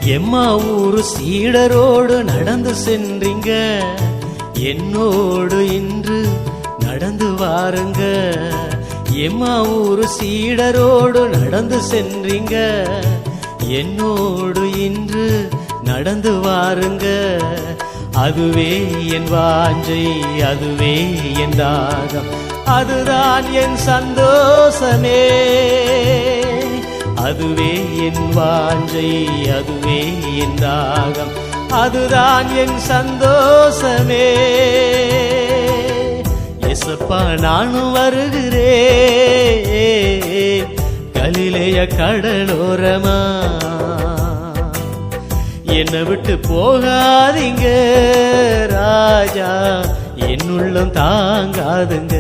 எம்மா ஊரு சீடரோடு நடந்து சென்றீங்க, என்னோடு இன்று நடந்து வாருங்க. எம்மா ஊரு சீடரோடு நடந்து சென்றீங்க, என்னோடு இன்று நடந்து வாருங்க. அதுவே என் வாஞ்சை, அதுவே என் தாகம், அதுதான் என் சந்தோஷமே. அதுவே என் வாஞ்சை, அதுவே என் தாகம், அதுதான் என் சந்தோஷமே. எசப்பா நானும் வருகிறேன் கலிலேய கடலோரமா, என்னை விட்டு போகாதீங்க ராஜா, என் உள்ளம் தாங்காதுங்க.